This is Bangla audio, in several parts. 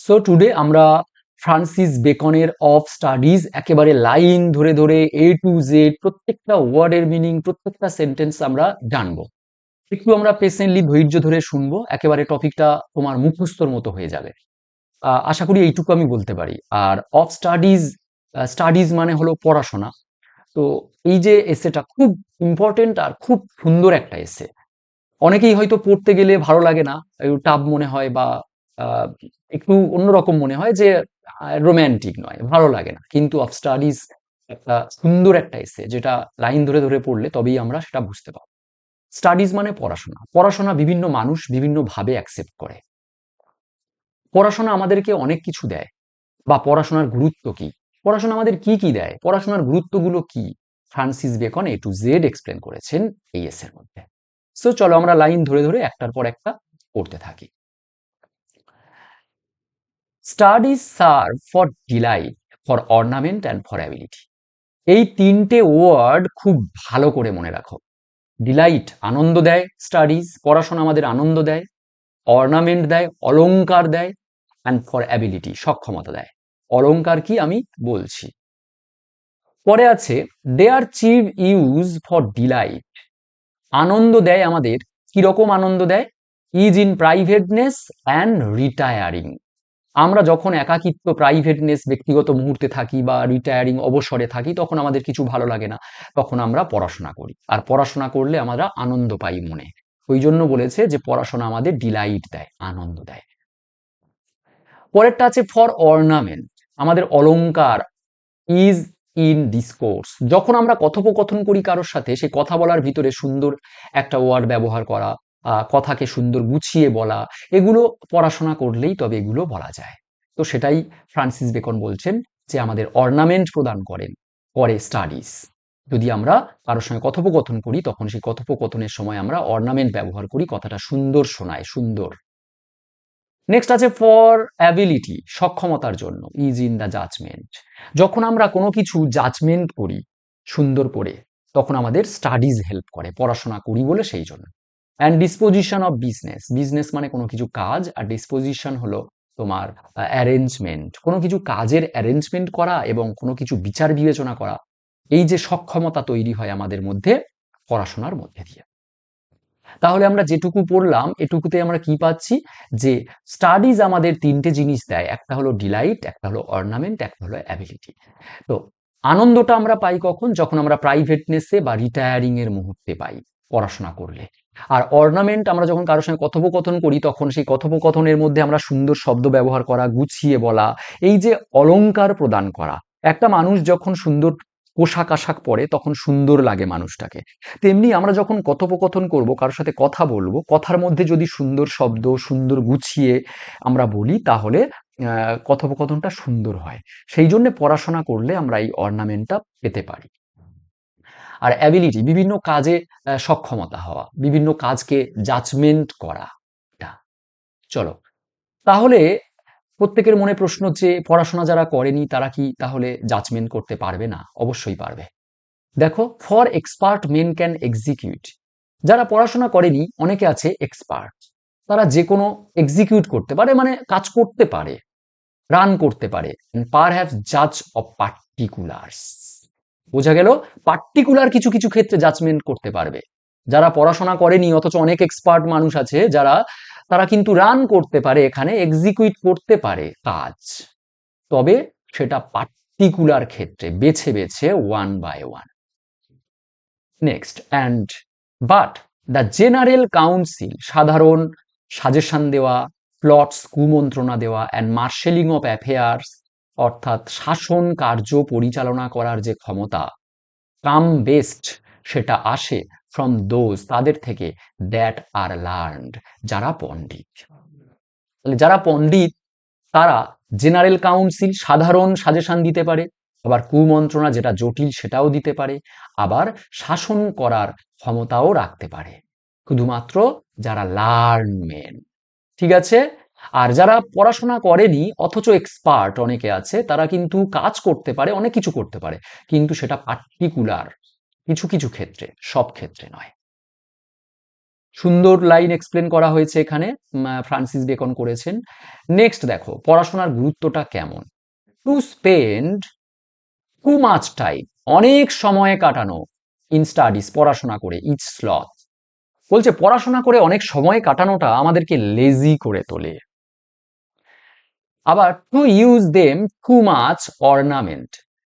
সো টুডে আমরা ফ্রান্সিস বেকনের অফ স্টাডিজ একেবারে লাইন ধরে ধরে A to Z প্রত্যেকটা ওয়ার্ডের মিনিং, প্রত্যেকটা সেন্টেন্স আমরা জানবো। একটু আমরা পেশেন্টলি ধৈর্য ধরে শুনবো, একেবারে টপিকটা তোমার মুখস্থর মতো হয়ে যাবে। আশা করি এইটুকু আমি বলতে পারি। আর অফ স্টাডিজ, স্টাডিজ মানে হলো পড়াশোনা। তো এই যে এসেটা খুব ইম্পর্টেন্ট আর খুব সুন্দর একটা এসে। অনেকেই হয়তো পড়তে গেলে ভালো লাগে না, একটু টাফ মনে হয় বা আহ, একটু অন্যরকম মনে হয় যে রোম্যান্টিক নয়, ভালো লাগে না। কিন্তু অফ স্টাডিজ একটা সুন্দর একটা এসে, যেটা লাইন ধরে ধরে পড়লে তবেই আমরা সেটা বুঝতে পারবো। স্টাডিজ মানে পড়াশোনা। পড়াশোনা বিভিন্ন মানুষ বিভিন্ন ভাবে অ্যাকসেপ্ট করে। পড়াশোনা আমাদেরকে অনেক কিছু দেয়। বা পড়াশোনার গুরুত্ব কি, পড়াশোনা আমাদের কি কি দেয়, পড়াশোনার গুরুত্বগুলো কি, Francis Bacon A to Z explain করেছেন এই এসের মধ্যে। সো চলো আমরা লাইন ধরে ধরে একটার পর একটা পড়তে থাকি। Studies serve for delight, for ornament and for ability. এই তিনটে ওয়ার্ড খুব ভালো করে মনে রাখো। ডিলাইট আনন্দ দেয়, স্টাডিজ পড়াশোনা আমাদের আনন্দ দেয়। অর্নামেন্ট দেয়, অলংকার দেয়। অ্যান্ড ফর অ্যাবিলিটি সক্ষমতা দেয়। অলংকার কি আমি বলছি। পরে আছে their chief use for delight. আনন্দ দেয় আমাদের, কিরকম আনন্দ দেয়? Is in privateness and retiring. আমরা যখন একাকিত্ব, প্রাইভেটনেস, ব্যক্তিগত মুহূর্তে থাকি বা রিটায়ারিং অবসরে থাকি, তখন আমাদের কিছু ভালো লাগে না, তখন আমরা পড়াশোনা করি। আর পড়াশোনা করলে আমরা আনন্দ পাই মনে। ওই জন্য বলেছে যে পড়াশোনা আমাদের ডিলাইট দেয়, আনন্দ দেয়। পরেরটা আছে ফর অর্নামেন্ট, আমাদের অলংকার। ইজ ইন ডিসকোর্স, যখন আমরা কথোপকথন করি কারোর সাথে, সেই কথা বলার ভিতরে সুন্দর একটা ওয়ার্ড ব্যবহার করা, কথাকে সুন্দর গুছিয়ে বলা, এগুলো পড়াশোনা করলেই তবে এগুলো বলা যায়। তো সেটাই ফ্রান্সিস বেকন বলছেন যে আমাদের অর্নামেন্ট প্রদান করে স্টাডিজ। যদি আমরা কারোর সঙ্গে কথোপকথন করি, তখন সেই কথোপকথনের সময় আমরা অর্নামেন্ট ব্যবহার করি, কথাটা সুন্দর শোনায়, সুন্দর। নেক্সট আছে ফর অ্যাবিলিটি, সক্ষমতার জন্য। ইজ ইন দ্য জাজমেন্ট, যখন আমরা কোনো কিছু জাজমেন্ট করি সুন্দর করে, তখন আমাদের স্টাডিজ হেল্প করে, পড়াশোনা করি বলে সেই জন্য। And disposition of business, business মানে কোনো কিছু কাজ, আর ডিসপোজিশন হলো তোমার অ্যারেঞ্জমেন্ট, কোনো কিছু কাজের অ্যারেঞ্জমেন্ট করা এবং কোনো কিছু বিচার বিবেচনা করা। এই যে সক্ষমতা তৈরি হয় আমাদের মধ্যে পড়াশোনার মধ্যে দিয়ে। তাহলে আমরা যেটুকু পড়লাম এটুকুতে আমরা কি পাচ্ছি? যে স্টাডিজ আমাদের তিনটে জিনিস দেয়, একটা হলো ডিলাইট, একটা হলো অর্নামেন্ট, একটা হলো অ্যাবিলিটি। তো আনন্দটা আমরা পাই কখন? যখন আমরা প্রাইভেটনেসে বা রিটায়ারিং এর মুহূর্তে পাই পড়াশোনা করলে। আর অর্নামেন্ট আমরা যখন কারোর সঙ্গে কথোপকথন করি, তখন সেই কথোপকথনের মধ্যে আমরা সুন্দর শব্দ ব্যবহার করা, গুছিয়ে বলা, এই যে অলংকার প্রদান করা। একটা মানুষ যখন সুন্দর পোশাক আশাক পরে তখন সুন্দর লাগে মানুষটাকে। তেমনি আমরা যখন কথোপকথন করব, কারোর সাথে কথা বলবো, কথার মধ্যে যদি সুন্দর শব্দ, সুন্দর গুছিয়ে আমরা বলি, তাহলে কথোপকথনটা সুন্দর হয়। সেই জন্য পড়াশোনা করলে আমরা এই অর্নামেন্টটা পেতে পারি। আর অ্যাবিলিটি বিভিন্ন কাজে সক্ষমতা হওয়া, বিভিন্ন কাজকে জাজমেন্ট করা। এটা চলো, তাহলে প্রত্যেকের মনে প্রশ্ন যে পড়াশোনা যারা করেনি তারা কি তাহলে জাজমেন্ট করতে পারবে না? অবশ্যই পারবে। দেখো, for expert main can execute, যারা পড়াশোনা করেনি অনেকে আছে এক্সপার্ট, তারা যে কোনো এক্সিকিউট করতে পারে, মানে কাজ করতে পারে, রান করতে পারে। পারহ্যাপস জাজ অফ পার্টিকুলার্স, বোঝা গেল? পার্টিকুলার কিছু কিছু ক্ষেত্রে জাজমেন্ট করতে পারবে। যারা পড়াশোনা করেনি অথচ অনেক এক্সপার্ট মানুষ আছে যারা, তারা কিন্তু রান করতে পারে, এখানে এক্সিকিউট করতে পারে কাজ। তবে সেটা পার্টিকুলার ক্ষেত্রে, বেছে বেছে, one by one. Next, and but the general council, সাধারণ সাজেশন দেওয়া, প্লটস কুমন্ত্রণা দেওয়া, অ্যান্ড মার্শেলিং অফ অ্যাফেয়ার্স, অর্থাৎ শাসন কার্য পরিচালনা করার যে ক্ষমতা, কাম বেস্ট, সেটা আসে ফ্রম দোজ, তাদের থেকে, দ্যাট আর লার্নড, যারা পণ্ডিত। তাহলে যারা পণ্ডিত তারা জেনারেল কাউন্সিল, সাধারণ সাজেশন দিতে পারে, আবার কুমন্ত্রণা যেটা জটিল সেটাও দিতে পারে, আবার শাসন করার ক্ষমতাও রাখতে পারে, শুধুমাত্র যারা লার্ন মেন। ঠিক আছে? আর যারা পড়াশোনা করেনি অথচ এক্সপার্ট অনেকে আছে, তারা কিন্তু কাজ করতে পারে, অনেক কিছু করতে পারে, কিন্তু সেটা পার্টিকুলার, কিছু কিছু ক্ষেত্রে, সব ক্ষেত্রে নয়। সুন্দর লাইন এক্সপ্লেন করা হয়েছে এখানে, ফ্রান্সিস বেকন করেছেন। নেক্সট দেখো পড়াশোনার গুরুত্বটা কেমন। To spend too much time, অনেক সময় কাটানো, ইন স্টাডিজ, পড়াশোনা করে, ইজ স্লথ, বলছে পড়াশোনা করে অনেক সময় কাটানোটা আমাদেরকে লেজি করে তোলে। আবার to use them too much ornament,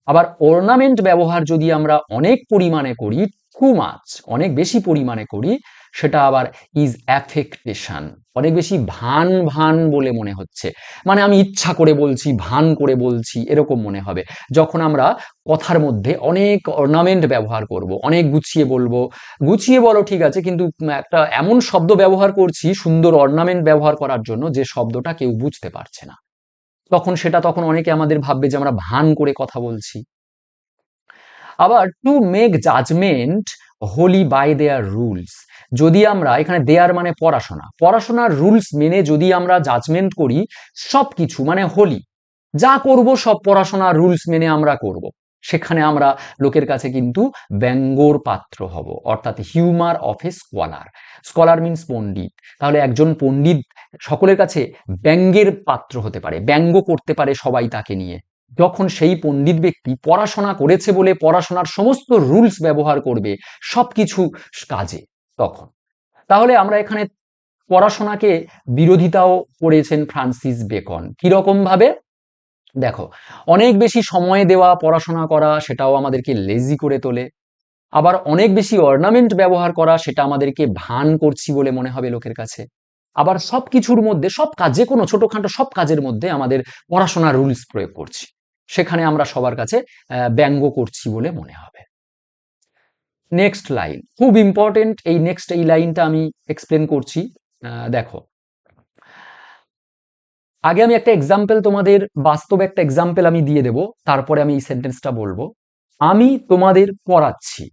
আবার অর্নামেন্ট ব্যবহার যদি আমরা অনেক পরিমাণে করি, টু মাচ অনেক বেশি পরিমাণে করি, সেটা আবার ইজ অ্যাফেক্টেশন, অনেক বেশি ভান ভান বলে মনে হচ্ছে, মানে আমি ইচ্ছা করে বলছি, ভান করে বলছি, এরকম মনে হবে যখন আমরা কথার মধ্যে অনেক অর্নামেন্ট ব্যবহার করব, অনেক গুছিয়ে বলবো। গুছিয়ে বলো ঠিক আছে, কিন্তু একটা এমন শব্দ ব্যবহার করছি সুন্দর অর্নামেন্ট ব্যবহার করার জন্য যে শব্দটা কেউ বুঝতে পারছে না, তখন অনেকে আমাদের ভাববে যে আমরা ভান করে কথা বলছি। আবার to make judgement wholly by their rules, যদি আমরা এখানে দেয়ার মানে পড়াশোনা, পড়াশোনার রুলস মেনে যদি আমরা জাজমেন্ট করি, সবকিছু মানে হোলি, যা করব সব পড়াশোনার রুলস মেনে আমরা করব, সেখানে আমরা লোকের কাছে কিন্তু ব্যঙ্গর পাত্র হব, অর্থাৎ humour of a scholar. Scholar means পণ্ডিত, তাহলে একজন পণ্ডিত সকলের কাছে ব্যঙ্গের পাত্র হতে পারে, ব্যঙ্গ করতে পারে সবাই তাকে নিয়ে, যখন সেই পণ্ডিত ব্যক্তি পড়াশোনা করেছে বলে পড়াশোনার সমস্ত রুলস ব্যবহার করবে সবকিছু কাজে তখন। তাহলে আমরা এখানে পড়াশোনাকে বিরোধিতাও করেছেন ফ্রান্সিস বেকন, কিরকম ভাবে দেখো, অনেক বেশি সময় দেওয়া পড়াশোনা করা সেটাও আমাদেরকে লেজি করে তোলে, আবার অনেক বেশি অর্নামেন্ট ব্যবহার করা সেটা আমাদেরকে ভান করছি বলে মনে হবে লোকের কাছে, আবার সবকিছুর মধ্যে সব কাজ, যে কোনো ছোটখাটো সব কাজের মধ্যে আমাদের পড়াশোনার রুলস প্রয়োগ করছি, সেখানে আমরা সবার কাছে ব্যঙ্গ করছি বলে মনে হবে। নেক্সট লাইন খুব ইম্পর্টেন্ট, এই লাইনটা আমি এক্সপ্লেন করছি। দেখো, আগে আমি একটা এক্সাম্পল তোমাদের, বাস্তব একটা এক্সাম্পল আমি দিয়ে দেব, তারপরে আমি এই সেন্টেন্সটা বলবো। আমি তোমাদের পড়াচ্ছি,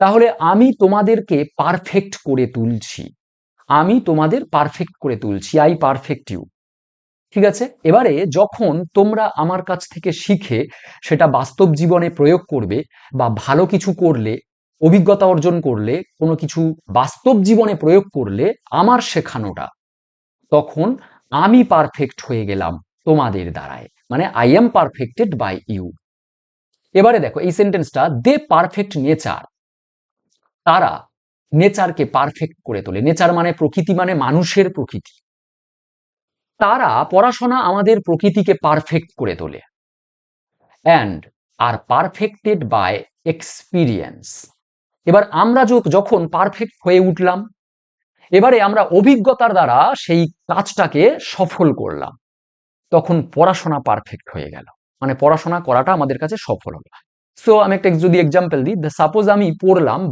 তাহলে আমি তোমাদেরকে পারফেক্ট করে তুলছি, আমি তোমাদের পারফেক্ট করে তুলছি, আই পারফেক্ট ইউ। ঠিক আছে, এবারে যখন তোমরা আমার কাছ থেকে শিখে সেটা বাস্তব জীবনে প্রয়োগ করবে, বা ভালো কিছু করলে, অভিজ্ঞতা অর্জন করলে, কোনো কিছু বাস্তব জীবনে প্রয়োগ করলে আমার শেখানোটা, তখন আমি পারফেক্ট হয়ে গেলাম তোমাদের দ্বারায়, মানে I am perfected by you. এবারে দেখো এই সেন্টেন্সটা, দে পারফেক্ট নেচার, তারা নেচারকে পারফেক্ট করে তোলে, নেচার মানে প্রকৃতি, মানে মানুষের প্রকৃতি, তারা পড়াশোনা আমাদের প্রকৃতিকে পারফেক্ট করে তোলে, and are perfected by experience. এবার আমরা যখন পারফেক্ট হয়ে উঠলাম, এবারে আমরা অভিজ্ঞতার দ্বারা সেই কাজটাকে সফল করলাম, তখন পড়াশোনা পারফেক্ট হয়ে গেল, মানে পড়াশোনা করাটা আমাদের কাছে সফল হলো। সো আমি একটা যদি এক্সাম্পল দিই, সাপোজ আমি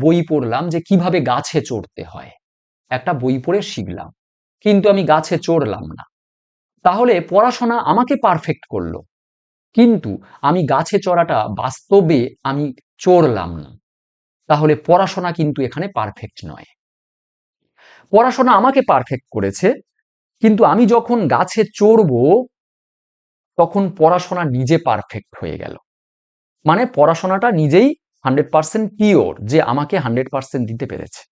বই পড়লাম যে কিভাবে গাছে চড়তে হয়, একটা বই পড়ে শিখলাম, কিন্তু আমি গাছে চড়লাম না, তাহলে পড়াশোনা আমাকে পারফেক্ট করলো, কিন্তু আমি গাছে চড়াটা বাস্তবে আমি চড়লাম না, তাহলে পড়াশোনা কিন্তু এখানে পারফেক্ট নয়। পড়াশোনা আমাকে পারফেক্ট করেছে, কিন্তু আমি যখন গাছে চড়বো তখন পড়াশোনা নিজে পারফেক্ট হয়ে গেল, মানে পড়াশোনাটা নিজেই 100% পিওর, যে আমাকে 100% দিতে পেরেছে।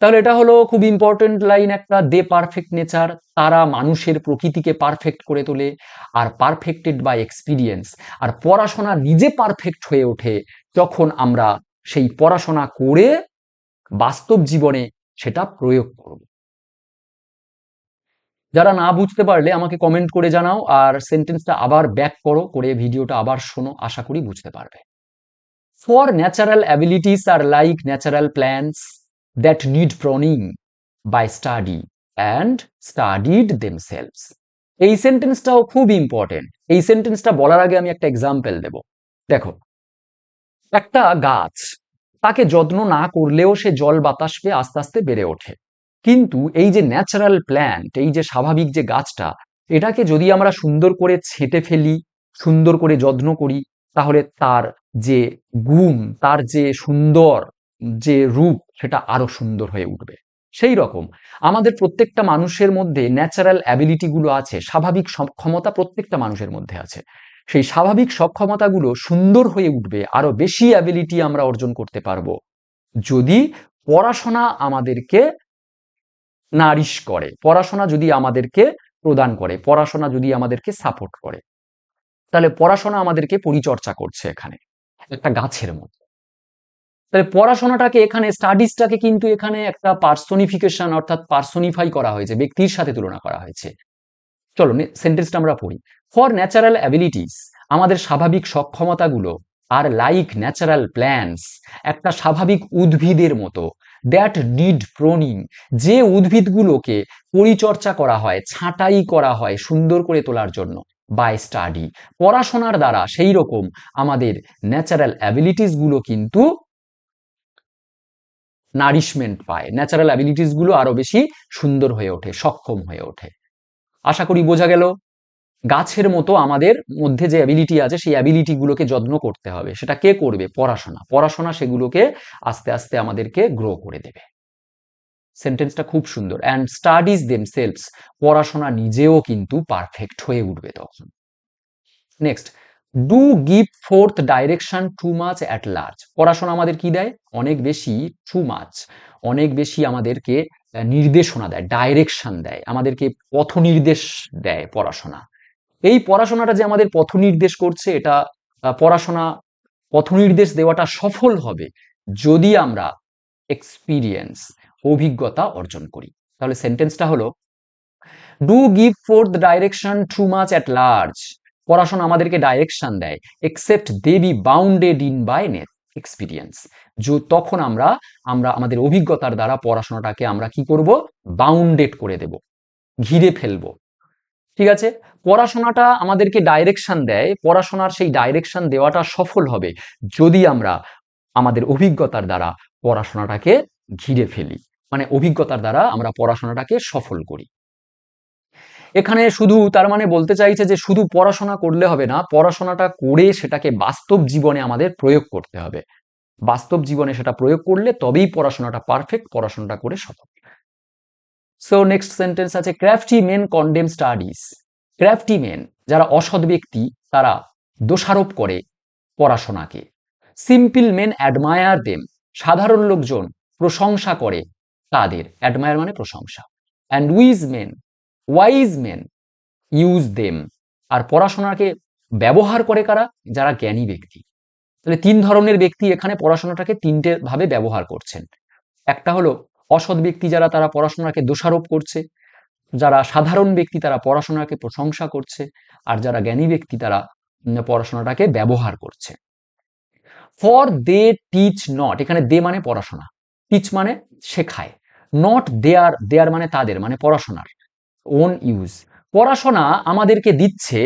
তাহলে এটা হলো খুব ইম্পর্টেন্ট লাইন একটা, দে পারফেক্ট নেচার, তারা মানুষের প্রকৃতিকে পারফেক্ট করে তোলে, আর পারফেক্টেড বাই এক্সপিরিয়েন্স, আর পড়াশোনা নিজে পারফেক্ট হয়ে ওঠে যখন আমরা সেই পড়াশোনা করে বাস্তব জীবনে সেটা প্রয়োগ করব। যারা না বুঝতে পারলে আমাকে কমেন্ট করে জানাও, আর সেন্টেন্সটা আবার ব্যাক করো, করে ভিডিওটা আবার শোনো, আশা করি বুঝতে পারবে। For natural abilities are like natural plants that need pruning by study and studied themselves. এই সেন্টেন্সটাও খুব ইম্পর্টেন্ট। এই সেন্টেন্সটা বলার আগে আমি একটা এক্সাম্পল দেব। দেখো, একটা গাছ, তাকে যত্ন না করলেও সে জল বাতাস পেয়ে আস্তে আস্তে বেড়ে ওঠে, কিন্তু এই যে ন্যাচারাল প্ল্যান্ট, এই যে স্বাভাবিক যে গাছটা, এটাকে যদি আমরা সুন্দর করে ছেঁটে ফেলি, সুন্দর করে যত্ন করি, তাহলে তার যে গুণ, তার যে সুন্দর যে রূপ, সেটা আরো সুন্দর হয়ে উঠবে। সেই রকম আমাদের প্রত্যেকটা মানুষের মধ্যে ন্যাচারাল অ্যাবিলিটি গুলো আছে, স্বাভাবিক সক্ষমতা প্রত্যেকটা মানুষের মধ্যে আছে, সেই স্বাভাবিক সক্ষমতাগুলো সুন্দর হয়ে উঠবে, আরো বেশি অ্যাবিলিটি আমরা অর্জন করতে পারবো যদি পড়াশোনা আমাদেরকে নারিশ করে, পড়াশোনা যদি আমাদেরকে প্রদান করে, পড়াশোনা যদি আমাদেরকে সাপোর্ট করে, তাহলে পড়াশোনা আমাদেরকে পরিচর্যা করছে এখানে একটা গাছের মতো। তাহলে পড়াশোনাটাকে এখানে, স্টাডিজটাকে কিন্তু এখানে একটা পার্সোনিফিকেশন অর্থাৎ পার্সোনিফাই করা হয়েছে, ব্যক্তির সাথে তুলনা করা হয়েছে। চলো সেন্টেন্সটা আমরা পড়ি। ফর ন্যাচারাল অ্যাবিলিটিস, আমাদের স্বাভাবিক সক্ষমতাগুলো, আর লাইক ন্যাচারাল প্ল্যান্টস, একটা স্বাভাবিক উদ্ভিদের মতো, দ্যাট নিড প্রোনিং, যে উদ্ভিদগুলোকে পরিচর্যা করা হয়, ছাঁটাই করা হয় সুন্দর করে তোলার জন্য, বাই স্টাডি, পড়াশোনার দ্বারা সেই রকম আমাদের ন্যাচারাল অ্যাবিলিটিস গুলো কিন্তু নারিশমেন্ট পায়, ন্যাচারাল অ্যাবিলিটিস গুলো আরো বেশি সুন্দর হয়ে ওঠে, সক্ষম হয়ে ওঠে। আশা করি বোঝা গেল। গাছের মতো আমাদের মধ্যে যে অ্যাবিলিটি আছে সেই অ্যাবিলিটি গুলোকে যত্ন করতে হবে। সেটা কে করবে? পড়াশোনা। পড়াশোনা সেগুলোকে আস্তে আস্তে আমাদেরকে গ্রো করে দেবে। সেন্টেন্সটা খুব সুন্দর। অ্যান্ড স্টাডিজ দেমসেলভস, পড়াশোনা নিজেও কিন্তু পারফেক্ট হয়ে উঠবে তখন। Next, do give forth direction too much at large, পড়াশোনা আমাদের কি দেয়? অনেক বেশি, টু মাচ, অনেক বেশি আমাদেরকে নির্দেশনা দেয়, ডাইরেকশন দেয়, আমাদেরকে পথ নির্দেশ দেয় পড়াশোনা। এই পড়াশোনাটা যে আমাদের পথ নির্দেশ করছে, এটা পড়াশোনা পথ নির্দেশ দেওয়াটা সফল হবে যদি আমরা এক্সপিরিয়েন্স, অভিজ্ঞতা অর্জন করি। তাহলে সেন্টেন্সটা হলো, do give forth direction too much at large, পড়াশোনা আমাদেরকে ডাইরেকশন দেয়, except they be bounded in by experience, তখন আমরা আমাদের অভিজ্ঞতার দ্বারা পড়াশোনাটাকে আমরা কি করব? বাউন্ডেড করে দেব, ঘিরে ফেলবো। ঠিক আছে, পড়াশোনাটা আমাদেরকে ডাইরেকশন দেয়, পড়াশোনার সেই ডাইরেকশন দেওয়াটা সফল হবে যদি আমরা আমাদের অভিজ্ঞতার দ্বারা পড়াশোনাটাকে ঘিরে ফেলি, মানে অভিজ্ঞতার দ্বারা আমরা পড়াশোনাটাকে সফল করি। এখানে শুধু তার মানে বলতে চাইছে যে শুধু পড়াশোনা করলে হবে না, পড়াশোনাটা করে সেটাকে বাস্তব জীবনে আমাদের প্রয়োগ করতে হবে। বাস্তব জীবনে সেটা প্রয়োগ করলে তবেই পড়াশোনাটা পারফেক্ট, পড়াশোনাটা করে সফল। সো নেক্সট সেন্টেন্স আছে, crafty men condemn studies, crafty men, যারা অসৎ ব্যক্তি, তারা দোষারোপ করে পড়াশোনাকে। সিম্পল মেন অ্যাডমায়ার দেম, সাধারণ লোকজন প্রশংসা করে তাদের, অ্যাডমায়ার মানে প্রশংসা। And wise men use them, আর পড়াশোনাকে ব্যবহার করে কারা? যারা জ্ঞানী ব্যক্তি। তাহলে তিন ধরনের ব্যক্তি এখানে পড়াশোনাটাকে তিনটে ভাবে ব্যবহার করছেন। একটা হলো অসৎ ব্যক্তি, যারা তারা পড়াশোনাকে দোষারোপ করছে, যারা সাধারণ ব্যক্তি তারা পড়াশোনাকে প্রশংসা করছে, আর যারা জ্ঞানী ব্যক্তি তারা পড়াশোনাটাকে ব্যবহার করছে। ফর দে টিচ নট, এখানে দে মানে পড়াশোনা, টিচ মানে শেখায়, নট দেয়ার মানে তাদের, মানে পড়াশোনার ওন ইউজ, পড়াশোনা আমাদেরকে দিচ্ছে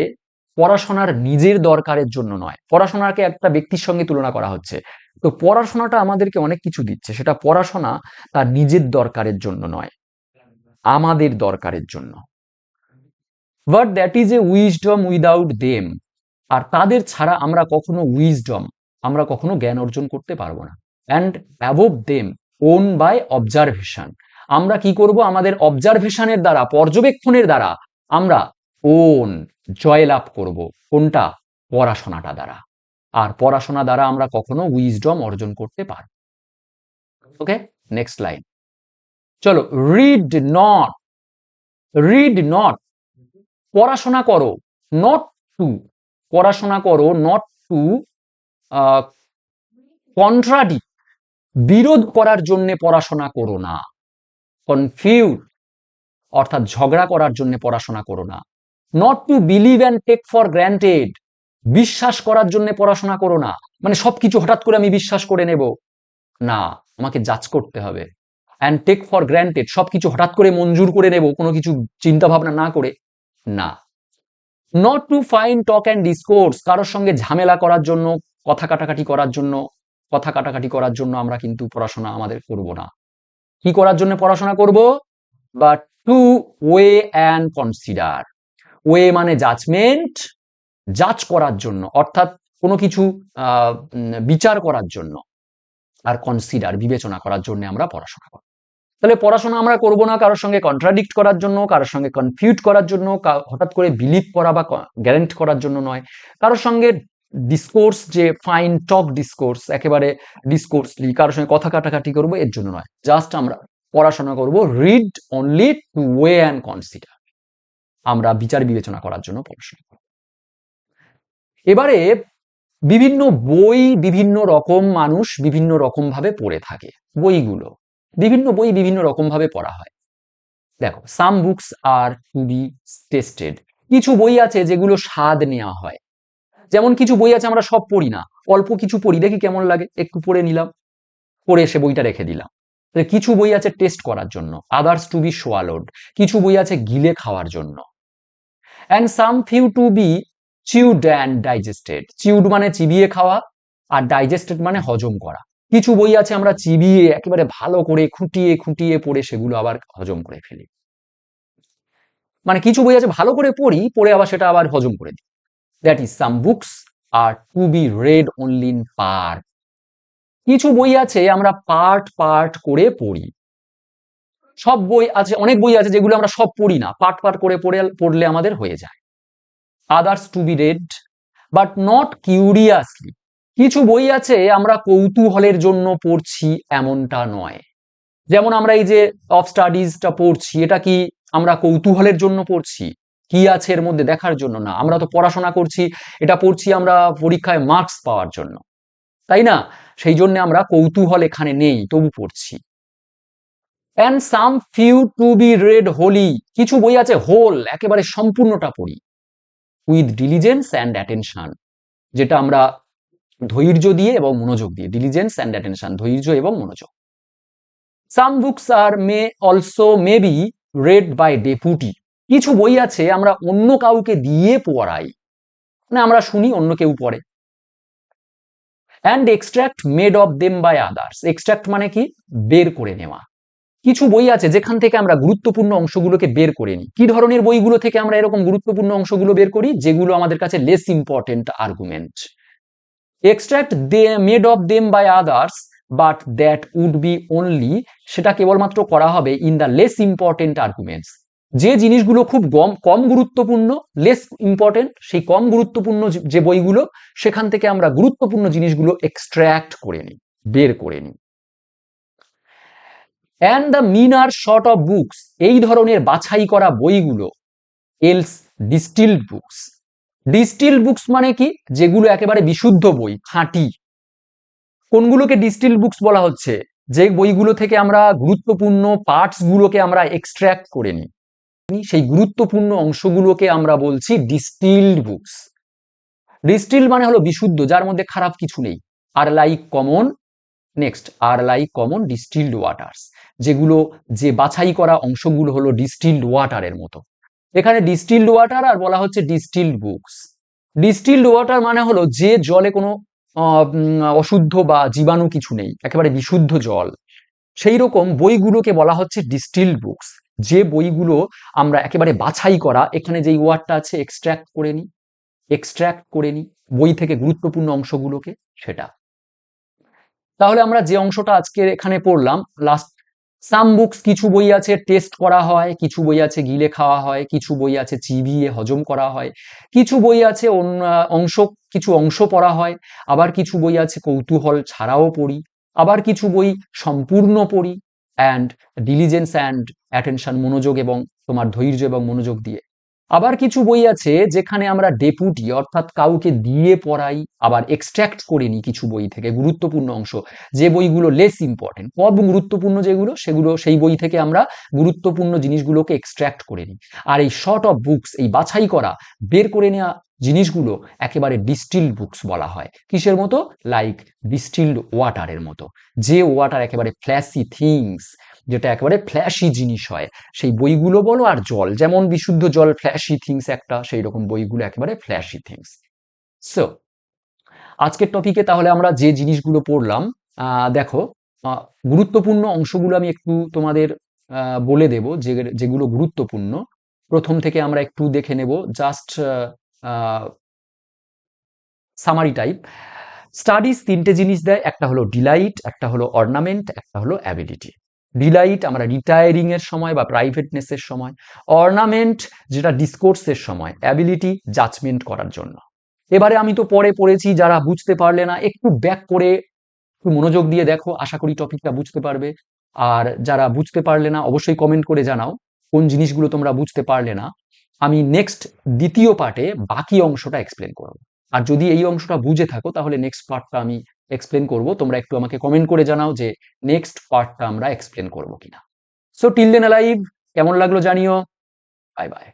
পড়াশোনার নিজের দরকারের জন্য নয়। পড়াশোনাকে একটা ব্যক্তির সঙ্গে তুলনা করা হচ্ছে, তো পড়াশোনাটা আমাদেরকে অনেক কিছু দিচ্ছে, সেটা পড়াশোনা তার নিজের দরকারের জন্য নয়, আমাদের দরকারের জন্য। But that is a wisdom without them, আর তাদের ছাড়া আমরা কখনো আমরা কখনো জ্ঞান অর্জন করতে পারবো না। And above them own by observation, আমরা কি করব? আমাদের অবজারভেশনের দ্বারা, পর্যবেক্ষণের দ্বারা আমরা জয়লাভ করব। কোনটা? পড়াশোনাটা দ্বারা। আর পড়াশোনা দ্বারা আমরা কখনো উইজডম অর্জন করতে পারব। ওকে, নেক্সট লাইন। চলো, রিড নট, পড়াশোনা করো, নট টু, পড়াশোনা করো, নট টু কন্ট্রাডিক্ট, বিরোধ করার জন্য পড়াশোনা করো না। কনফিউজ অর্থাৎ ঝগড়া করার জন্য পড়াশোনা করো না। Not to believe and take for granted, বিশ্বাস করার জন্য পড়াশোনা করো না, মানে সবকিছু হঠাৎ করে আমি বিশ্বাস করে নেব না, আমাকে জাজ করতে হবে। অ্যান্ড টেক ফর গ্র্যান্টেড, সবকিছু হঠাৎ করে মঞ্জুর করে নেব কোনো কিছু চিন্তা ভাবনা না করে, না। Not to fine talk and discourse, কারোর সঙ্গে ঝামেলা করার জন্য, কথা কাটাকাটি করার জন্য আমরা কিন্তু পড়াশোনা আমাদের করব না। কি করার জন্য পড়াশোনা করব? বা to weigh and consider, weigh মানে জাজমেন্ট, জাজ করার জন্য, অর্থাৎ কোনো কিছু বিচার করার জন্য, আর কনসিডার বিবেচনা করার জন্য আমরা পড়াশোনা করব। তাহলে পড়াশোনা আমরা করব না কারোর সঙ্গে কন্ট্রাডিক্ট করার জন্য, কারোর সঙ্গে কনফিউজ করার জন্য, হঠাৎ করে বিলিভ করা বা গ্যারেন্ট করার জন্য নয়, কারোর সঙ্গে ডিসকোর্স, যে ফাইন টক ডিসকোর্স, একেবারে ডিসকোর্সলি কারোর সঙ্গে কথা কাটাকাটি করবো এর জন্য নয়, জাস্ট আমরা পড়াশোনা করব read only to weigh and consider, আমরা বিচার বিবেচনা করার জন্য পড়াশোনা করব। এবারে বিভিন্ন বই বিভিন্ন রকম মানুষ বিভিন্ন রকম ভাবে পড়ে থাকে, বইগুলো বিভিন্ন বই বিভিন্ন রকম ভাবে পড়া হয়। দেখো, some books are to be tasted, কিছু বই আছে যেগুলো স্বাদ নেওয়া হয়, যেমন কিছু বই আছে আমরা সব পড়ি না, অল্প কিছু পড়ি, দেখি কেমন লাগে, একটু পড়ে নিলাম, পড়ে এসে বইটা রেখে দিলাম। কিছু বই আছে টেস্ট করার জন্য, আদার্স টু বি সোয়ালোড, কিছু বই আছে গিলে খাওয়ার জন্য। And some few to be chewed and digested, chewed মানে চিবিয়ে খাওয়া, আর ডাইজেস্টেড মানে হজম করা। কিছু বই আছে আমরা চিবিয়ে একেবারে ভালো করে খুঁটিয়ে খুঁটিয়ে পড়ে সেগুলো আবার হজম করে ফেলি, মানে কিছু বই আছে ভালো করে পড়ি, পড়ে আবার সেটা আবার হজম করে দিই। That is some books are to be read only in part, কিছু বই আছে আমরা পার্ট পার্ট করে পড়ি। সব বই আছে, অনেক বই আছে যেগুলো আমরা সব পড়ি না, পার্ট পার্ট করে পড়লে আমাদের হয়ে যায়। Others to be read but not curiously, কিছু বই আছে আমরা কৌতূহলের জন্য পড়ছি এমনটা নয়, যেমন আমরা এই যে অফ স্টাডিজটা পড়ছি, এটা কি আমরা কৌতূহলের জন্য পড়ছি, কি আছে এর মধ্যে দেখার জন্য না, আমরা তো পড়াশোনা করছি, এটা পড়ছি আমরা পরীক্ষায় মার্কস পাওয়ার জন্য, তাই না? সেই জন্য আমরা কৌতূহল এখানে নেই, তবু পড়ছি। And some few to be read wholly, কিছু বই আছে হোল একেবারে সম্পূর্ণটা পড়ি, উইথ ডিলিজেন্স অ্যান্ড অ্যাটেনশন, যেটা আমরা ধৈর্য দিয়ে এবং মনোযোগ দিয়ে, ডিলিজেন্স অ্যান্ড অ্যাটেনশন, ধৈর্য এবং মনোযোগ। Some books are may also may be read by deputy, কিছু বই আছে আমরা অন্য কাউকে দিয়ে পড়াই, মানে আমরা শুনি অন্য কেউ পড়ে। And extract made of them by others, extract মানে কি, বের করে নেওয়া, কিছু বই আছে যেখান থেকে আমরা গুরুত্বপূর্ণ অংশগুলোকে বের করে নিই। কি ধরনের বইগুলো থেকে আমরা এরকম গুরুত্বপূর্ণ অংশগুলো বের করি, যেগুলো আমাদের কাছে less important argument. Extract made of them by others but that would be only, সেটা কেবলমাত্র করা হবে in the less important arguments, যে জিনিসগুলো খুব কম গুরুত্বপূর্ণ, লেস ইম্পর্টেন্ট, সেই কম গুরুত্বপূর্ণ যে বইগুলো, সেখান থেকে আমরা গুরুত্বপূর্ণ জিনিসগুলো এক্সট্রাক্ট করে নিই, বের করে নিই। And the Minar short of books, এই ধরনের বাছাই করা বইগুলো, else distilled books, distilled books মানে কি, যেগুলো একেবারে বিশুদ্ধ বই, খাঁটি। কোনগুলোকে ডিস্টিলড বুকস বলা হচ্ছে, যে বইগুলো থেকে আমরা গুরুত্বপূর্ণ পার্টস গুলোকে আমরা এক্সট্রাক্ট করে নিই, সেই গুরুত্বপূর্ণ অংশগুলোকে আমরা বলছি ডিস্টিলড বুকস। ডিস্টিলড মানে হলো বিশুদ্ধ, যার মধ্যে খারাপ কিছু নেই। আর লাইক কমন, নেক্সট আর লাইক কমন ডিস্টিলড ওয়াটার্স, যেগুলো যে বাছাই করা অংশগুলো হলো ডিস্টিলড ওয়াটারের মতো। এখানে ডিস্টিলড ওয়াটার আর বলা হচ্ছে ডিস্টিলড বুকস। ডিস্টিলড ওয়াটার মানে হলো যে জলে কোনো অশুদ্ধ বা জীবাণু কিছু নেই, একেবারে বিশুদ্ধ জল, সেই রকম বইগুলোকে বলা হচ্ছে ডিস্টিলড বুকস। যে বইগুলো আমরা একেবারে বাছাই করা, এখানে যেই ওয়ার্ডটা আছে এক্সট্রাক্ট করে নিই, এক্সট্রাক্ট করে নিই বই থেকে গুরুত্বপূর্ণ অংশগুলোকে, সেটা। তাহলে আমরা যে অংশটা আজকে এখানে পড়লাম লাস্ট, সাম বুকস, কিছু বই আছে টেস্ট করা হয়, কিছু বই আছে গিলে খাওয়া হয়, কিছু বই আছে চিবিয়ে হজম করা হয়, কিছু বই আছে কিছু অংশ পড়া হয়, আবার কিছু বই আছে কৌতূহল ছাড়াও পড়ি, আবার কিছু বই সম্পূর্ণ পড়ি, অ্যান্ড ডিলিজেন্স অ্যান্ড অ্যাটেনশন, মনোযোগ এবং তোমার ধৈর্য এবং মনোযোগ দিয়ে। আবার কিছু বই আছে যেখানে আমরা ডেপুটি অর্থাৎ কাউকে দিয়ে পড়াই, আবার এক্সট্রাক্ট করে নিই কিছু বই থেকে গুরুত্বপূর্ণ অংশ, যে বইগুলো লেস ইম্পর্টেন্ট, কম গুরুত্বপূর্ণ যেগুলো, সেগুলো সেই বই থেকে আমরা গুরুত্বপূর্ণ জিনিসগুলোকে এক্সট্রাক্ট করে নিই। আর এই শর্ট অফ বুকস, এই বাছাই করা বের করে নেওয়া জিনিসগুলো একেবারে ডিস্টিলড বুকস বলা হয়। কিসের মতো? লাইক ডিস্টিলড ওয়াটারের মতো, যে ওয়াটার একেবারে ফ্ল্যাশি থিংস, যেটা একেবারে ফ্ল্যাশি জিনিস হয়, সেই বইগুলো বলো। আর জল, যেমন বিশুদ্ধ জল ফ্ল্যাশি থিংস একটা, সেই রকম বইগুলো একেবারে ফ্ল্যাশি থিংস। সো আজকের টপিকে তাহলে আমরা যে জিনিসগুলো পড়লাম, দেখো, গুরুত্বপূর্ণ অংশগুলো আমি একটু তোমাদের বলে দেব, যেগুলো গুরুত্বপূর্ণ। প্রথম থেকে আমরা একটু দেখে নেব, জাস্ট সামারি টাইপ। স্টাডিজ তিনটে জিনিস দেয়, একটা হলো ডিলাইট, একটা হলো অর্নামেন্ট, একটা হলো অ্যাবিলিটি। ডিলাইট আমরা রিটায়ারিং এর সময় বা প্রাইভেটনেসের সময়, অর্নামেন্ট যেটা ডিসকোর্সের সময়, অ্যাবিলিটি জাজমেন্ট করার জন্য। এবারে আমি তো পরে পড়েছি, যারা বুঝতে পারলে না একটু ব্যাক করে একটু মনোযোগ দিয়ে দেখো, আশা করি টপিকটা বুঝতে পারবে। আর যারা বুঝতে পারলে না অবশ্যই কমেন্ট করে জানাও কোন জিনিসগুলো তোমরা বুঝতে পারলে না। আমি নেক্সট দ্বিতীয় পার্টে বাকি অংশটা এক্সপ্লেন করব। আর যদি এই অংশটা বুঝে থাকো তাহলে নেক্সট পার্টটা আমি এক্সপ্লেন করব। তোমরা একটু আমাকে কমেন্ট করে জানাও যে নেক্সট পার্টটা আমরা এক্সপ্লেন করব কিনা। সো টিল দেন অ্যালাইভ, কেমন লাগলো জানিও। Bye bye.